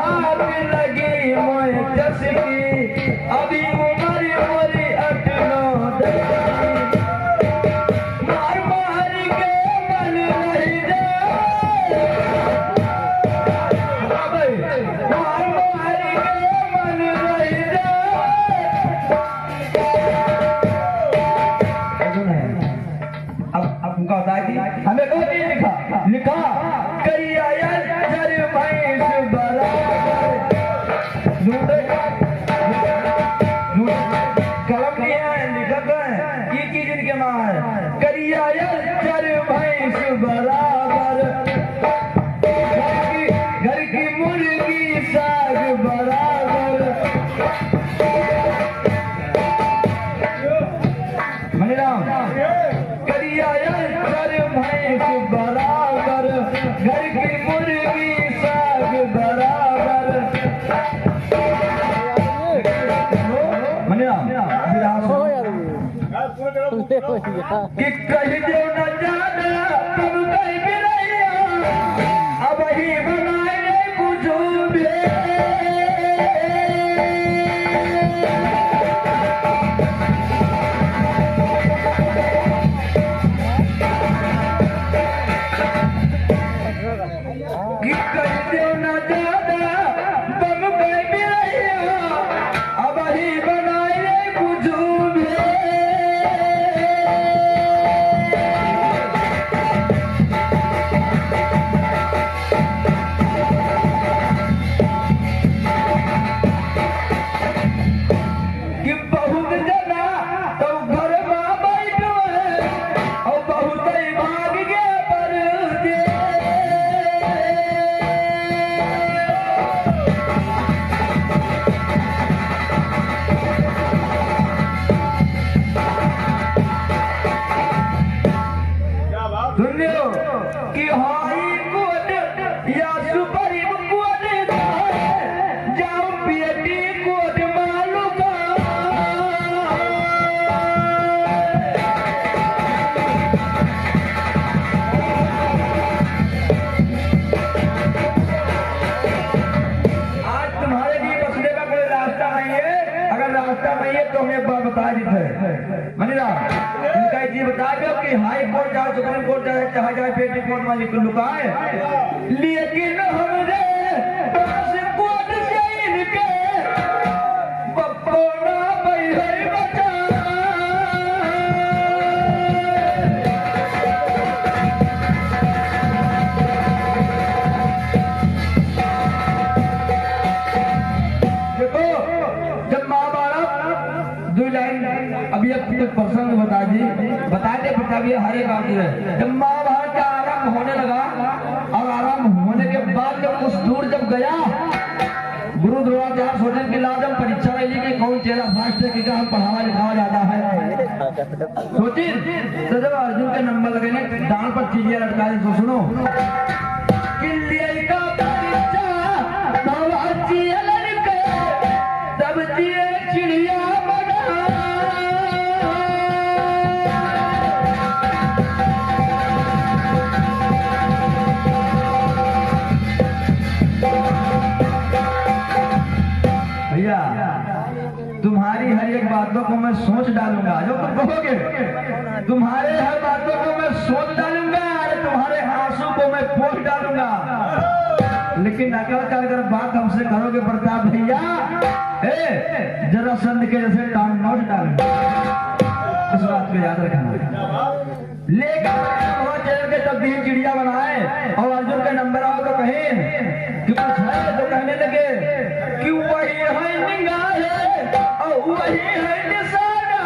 आग लगी मोए चसकी अभी उमर मोरी 8-9 दस मार मार के मन नहीं जाए मार मार के मन नहीं जाए। अब उनका होता है कि हमें कोई नहीं लिखा करिया जर भैंस बराबर कलम नहीं है लिखत है ये चीज इनके मार करिया जर भैंस बराबर घर की मुर्गी साग बराबर। मनीराम करिया जर भैंस बराबर घर की मुर्गी साग बराबर। मनीराम कि कहीं जो न जाना तुम कहीं भी नहीं अब ही बनाए कुछ भी कि कहीं जो न जाना तुम कहीं भी नहीं अब ही बनाए कुछ भी। कि बहुत जना तो घर में बैठो है और बहुत ही भाग के पर दे सुनियो कि हाई कोर्ट या सुप्रीम कोर्ट जाओ पीएटी कोर्ट मालूम का आज तुम्हारे लिए बचने का कोई रास्ता नहीं है। अगर रास्ता नहीं है तो हमें बता दीजिए मनीराम इनका ये बता दो कि हाई कोर्ट जाओ सुप्रीम कोर्ट जाए चाहे जाए पेटी कोर्ट में लुकाए लेकिन हमरे पास कोर्ट से इनके बप्पोना बैहर बचा। देखो जब माँ बाप 2 लाइन अभी एक प्रसंग बता दे पिता भी हर एक आदमी है। जब महाभारत का आरंभ होने लगा और आरंभ होने के बाद जब कुछ दूर जब गया गुरु द्रोणाचार्य सोचे कि लाजम परीक्षा रही कि कौन चेहरा फास्ट है कि हम पढ़ावा लिखावा जाता है। सोची तो जब अर्जुन के नंबर लगे ने डाल पर चिड़िया लटका दी तो सुनो कि लिए का परीक्षा तब अच्छी लड़के तब दिए चिड़िया तुम्हारी हर एक बातों को मैं सोच डालूंगा जो तुम कहोगे तुम्हारे हर बातों को मैं सोच डालूंगा तुम्हारे आंसू को मैं पोंछ डालूंगा लेकिन अकल का अगर बात हमसे करोगे प्रताप भैया जरा संत के जैसे टांग नोट डालूंगा। इस बात को याद रखना। लेकर तब 3 चिड़िया बनाए और अर्जुन का नंबर आओ तो कहे कि कुछ है तो कहने लगे कि वही है निगाह और वही है निशाना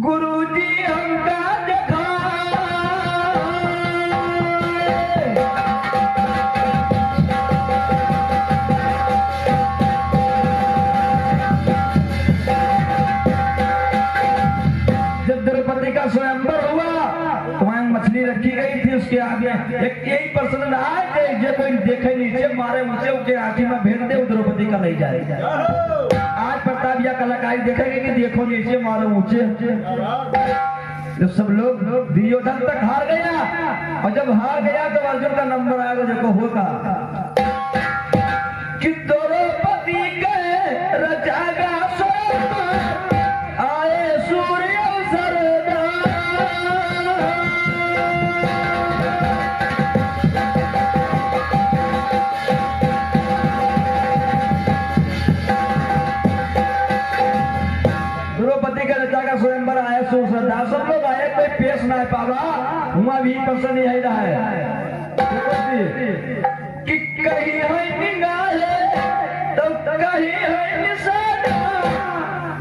गुरुजी हमका देखा। जब द्रौपदी का स्वयंवर हुआ तो वहां मछली रखी गई थी उसके आगे एक यही प्रश्न रहा कि कोई देखे नीचे मारे ऊंचे ऊंचे आंखी में भेज दे द्रौपदी का नहीं जाए। आज प्रताप या कलाकारी देखेंगे कि देखो नीचे मारो ऊंचे। जब सब लोग दुर्योधन तक हार गया और जब हार गया तो अर्जुन का नंबर आया तो देखो होगा पावा हुआ भी पसंद नहीं रहा है कि कहीं है निगाहे तो कहीं है निशाना,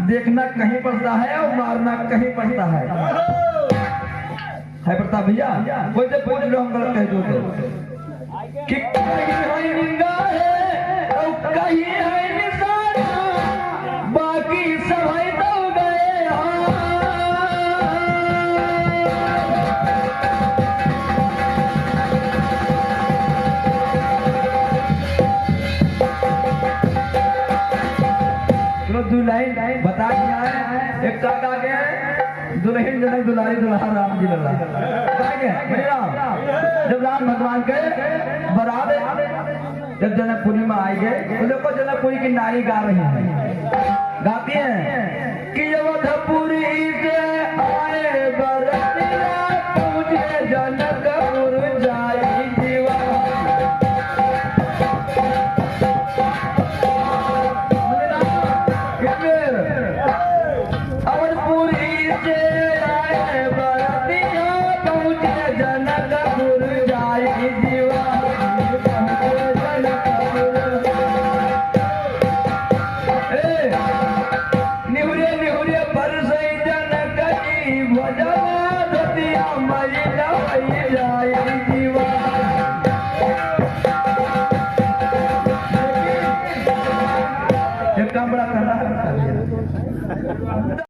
देखना कहीं पड़ता है और मारना कहीं पड़ता है प्रताप भैया। कोई जब पूछ लो हम गलत कह दो तो कि कहीं है निगाहे तो कहीं है निशाना, बाकी सब है तो गए दुल्हन बता दिया है। एक साथ आ गए दुल्हन जनक दुलारी दुल्हा राम जी लल्ला जब राम भगवान के बरात जब जनकपुरी में आए गए तो देखो जनकपुरी की नारी गा रही है, गाती हैं कि अवधपुरी से आए बरतिया पूजे जनकपुर जाई जीवा। काम बड़ा करना है।